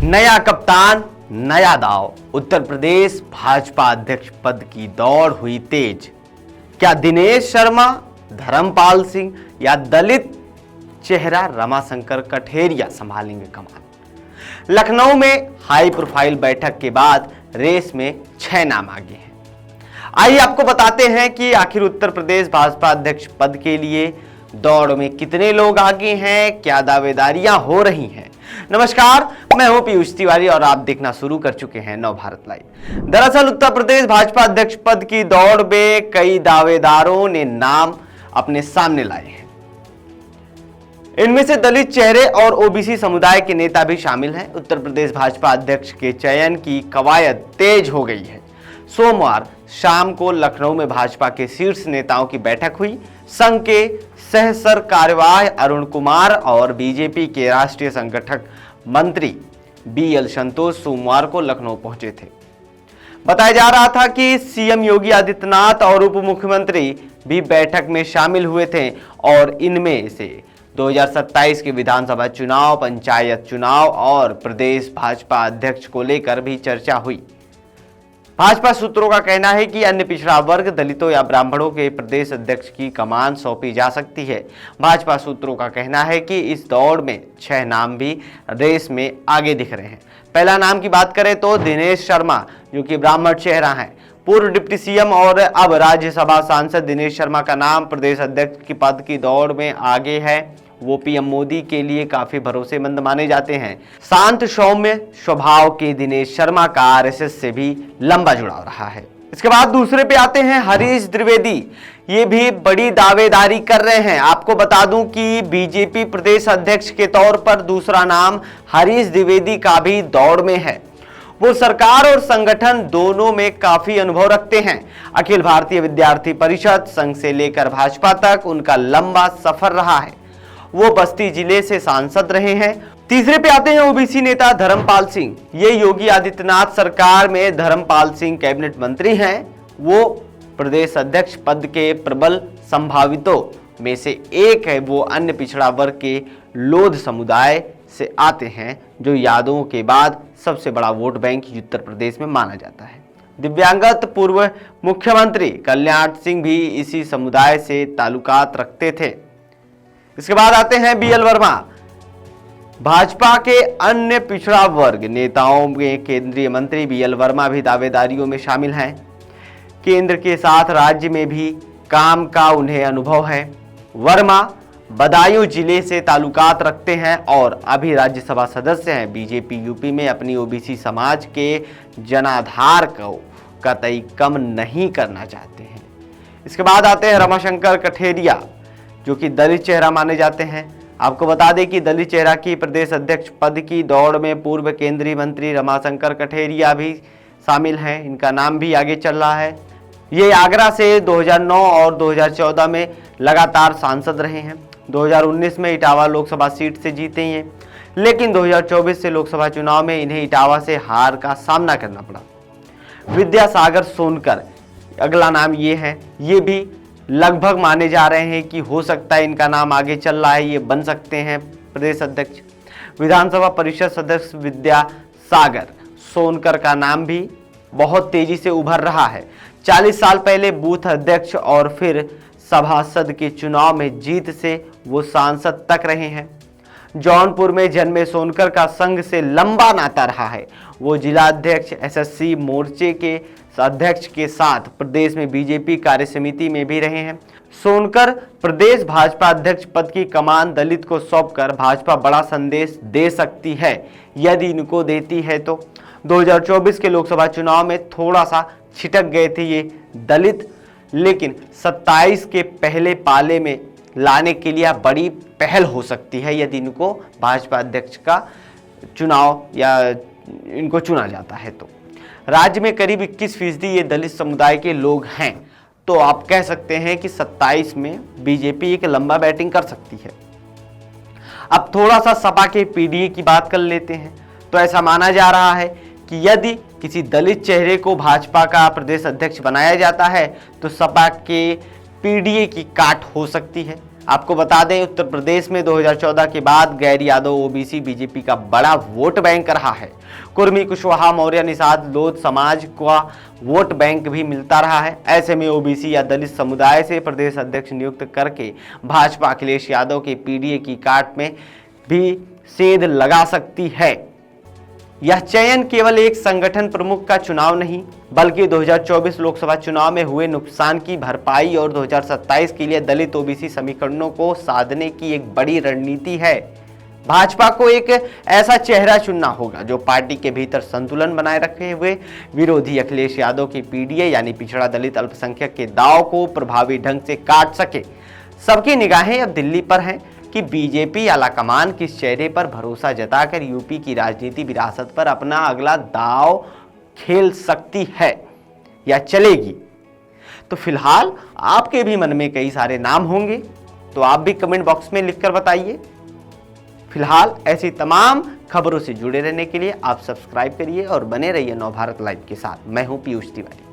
नया कप्तान नया दाव। उत्तर प्रदेश भाजपा अध्यक्ष पद की दौड़ हुई तेज। क्या दिनेश शर्मा, धर्मपाल सिंह या दलित चेहरा रमाशंकर कठेरिया संभालेंगे कमान? लखनऊ में हाई प्रोफाइल बैठक के बाद रेस में 6 नाम आगे हैं। आइए आपको बताते हैं कि आखिर उत्तर प्रदेश भाजपा अध्यक्ष पद के लिए दौड़ में कितने लोग आगे हैं, क्या दावेदारियां हो रही हैं। नमस्कार, मैं हूं पीयूष तिवारी और आप देखना शुरू कर चुके हैं नव भारत लाइव। दरअसल उत्तर प्रदेश भाजपा अध्यक्ष पद की दौड़ में कई दावेदारों ने नाम अपने सामने लाए हैं। इनमें से दलित चेहरे और ओबीसी समुदाय के नेता भी शामिल हैं। उत्तर प्रदेश भाजपा अध्यक्ष के चयन की कवायद तेज हो गई है। सोमवार शाम को लखनऊ में भाजपा के शीर्ष नेताओं की बैठक हुई। संघ के सह कार्यवाह अरुण कुमार और बीजेपी के राष्ट्रीय संगठक मंत्री बीएल संतोष सोमवार को लखनऊ पहुंचे थे। बताया जा रहा था कि सीएम योगी आदित्यनाथ और उप मुख्यमंत्री भी बैठक में शामिल हुए थे और इनमें से 2027 के विधानसभा चुनाव, पंचायत चुनाव और प्रदेश भाजपा अध्यक्ष को लेकर भी चर्चा हुई। भाजपा सूत्रों का कहना है कि अन्य पिछड़ा वर्ग, दलितों या ब्राह्मणों के प्रदेश अध्यक्ष की कमान सौंपी जा सकती है। भाजपा सूत्रों का कहना है कि इस दौड़ में 6 नाम भी रेस में आगे दिख रहे हैं। पहला नाम की बात करें तो दिनेश शर्मा, जो कि ब्राह्मण चेहरा है। पूर्व डिप्टी सीएम और अब राज्यसभा सांसद दिनेश शर्मा का नाम प्रदेश अध्यक्ष के पद की दौड़ में आगे है। वो पीएम मोदी के लिए काफी भरोसेमंद माने जाते हैं। शांत सौम्य स्वभाव के दिनेश शर्मा का आरएसएस से भी लंबा जुड़ाव रहा है। इसके बाद दूसरे पे आते हैं हरीश द्विवेदी। ये भी बड़ी दावेदारी कर रहे हैं। आपको बता दूं कि बीजेपी प्रदेश अध्यक्ष के तौर पर दूसरा नाम हरीश द्विवेदी का भी दौड़ में है। वो सरकार और संगठन दोनों में काफी अनुभव रखते हैं। अखिल भारतीय विद्यार्थी परिषद, संघ से लेकर भाजपा तक उनका लंबा सफर रहा है। वो बस्ती जिले से सांसद रहे हैं। तीसरे पे आते हैं ओबीसी नेता धर्मपाल सिंह। ये योगी आदित्यनाथ सरकार में धर्मपाल सिंह कैबिनेट मंत्री हैं। वो प्रदेश अध्यक्ष पद के प्रबल संभावितों में से एक है। वो अन्य पिछड़ा वर्ग के लोध समुदाय से आते हैं, जो यादवों के बाद सबसे बड़ा वोट बैंक उत्तर प्रदेश में माना जाता है। दिव्यांगत पूर्व मुख्यमंत्री कल्याण सिंह भी इसी समुदाय से ताल्लुकात रखते थे। इसके बाद आते हैं बीएल वर्मा। भाजपा के अन्य पिछड़ा वर्ग नेताओं में केंद्रीय मंत्री बीएल वर्मा भी दावेदारियों में शामिल हैं। केंद्र के साथ राज्य में भी काम का उन्हें अनुभव है। वर्मा बदायूं जिले से ताल्लुकात रखते हैं और अभी राज्यसभा सदस्य हैं। बीजेपी यूपी में अपनी ओबीसी समाज के जनाधार को कतई कम नहीं करना चाहते हैं। इसके बाद आते हैं रमाशंकर कठेरिया, जो कि दलित चेहरा माने जाते हैं। आपको बता दें कि दलित चेहरा की प्रदेश अध्यक्ष पद की दौड़ में पूर्व केंद्रीय मंत्री रमाशंकर कठेरिया भी शामिल हैं। इनका नाम भी आगे चल रहा है। ये आगरा से 2009 और 2014 में लगातार सांसद रहे हैं। 2019 में इटावा लोकसभा सीट से जीते हैं, लेकिन 2024 से लोकसभा चुनाव में इन्हें इटावा से हार का सामना करना पड़ा। विद्यासागर सोनकर अगला नाम ये है। ये भी लगभग माने जा रहे हैं कि हो सकता है इनका नाम आगे चल रहा है, ये बन सकते हैं प्रदेश अध्यक्ष। विधानसभा परिषद सदस्य विद्यासागर सोनकर का नाम भी बहुत तेजी से उभर रहा है। 40 साल पहले बूथ अध्यक्ष और फिर सभासद के चुनाव में जीत से वो सांसद तक रहे हैं। जौनपुर में जन्मे सोनकर का संघ से लंबा नाता रहा है। वो जिला अध्यक्ष, एसएससी मोर्चे के अध्यक्ष के साथ प्रदेश में बीजेपी कार्य समिति में भी रहे हैं। सोनकर प्रदेश भाजपा अध्यक्ष पद की कमान दलित को सौंपकर भाजपा बड़ा संदेश दे सकती है, यदि इनको देती है तो। 2024 के लोकसभा चुनाव में थोड़ा सा छिटक गए थे ये दलित, लेकिन 27 के पहले पाले में लाने के लिए बड़ी पहल हो सकती है यदि इनको भाजपा अध्यक्ष का चुनाव या इनको चुना जाता है तो। राज्य में करीब 21% ये दलित समुदाय के लोग हैं, तो आप कह सकते हैं कि 27 में बीजेपी एक लंबा बैटिंग कर सकती है। अब थोड़ा सा सपा के पीडीए की बात कर लेते हैं। तो ऐसा माना जा रहा है कि यदि किसी दलित चेहरे को भाजपा का प्रदेश अध्यक्ष बनाया जाता है तो सपा के पीडीए की काट हो सकती है। आपको बता दें उत्तर प्रदेश में 2014 के बाद गैर यादव ओबीसी बीजेपी का बड़ा वोट बैंक रहा है। कुर्मी, कुशवाहा, मौर्य, निषाद, लोध समाज का वोट बैंक भी मिलता रहा है। ऐसे में ओबीसी या दलित समुदाय से प्रदेश अध्यक्ष नियुक्त करके भाजपा अखिलेश यादव के पीडीए की काट में भी सेंध लगा सकती है। यह चयन केवल एक संगठन प्रमुख का चुनाव नहीं बल्कि 2024 लोकसभा चुनाव में हुए नुकसान की भरपाई और 2027 के लिए दलित ओबीसी समीकरणों को साधने की एक बड़ी रणनीति है। भाजपा को एक ऐसा चेहरा चुनना होगा जो पार्टी के भीतर संतुलन बनाए रखे हुए विरोधी अखिलेश यादव की पीडीए यानी पिछड़ा दलित अल्पसंख्यक के दांव को प्रभावी ढंग से काट सके। सबकी निगाहें अब दिल्ली पर हैं कि बीजेपी आलाकमान किस चेहरे पर भरोसा जताकर यूपी की राजनीति विरासत पर अपना अगला दांव खेल सकती है या चलेगी। तो फिलहाल आपके भी मन में कई सारे नाम होंगे, तो आप भी कमेंट बॉक्स में लिखकर बताइए। फिलहाल ऐसी तमाम खबरों से जुड़े रहने के लिए आप सब्सक्राइब करिए और बने रहिए नवभारत लाइव के साथ। मैं हूं पीयूष तिवारी।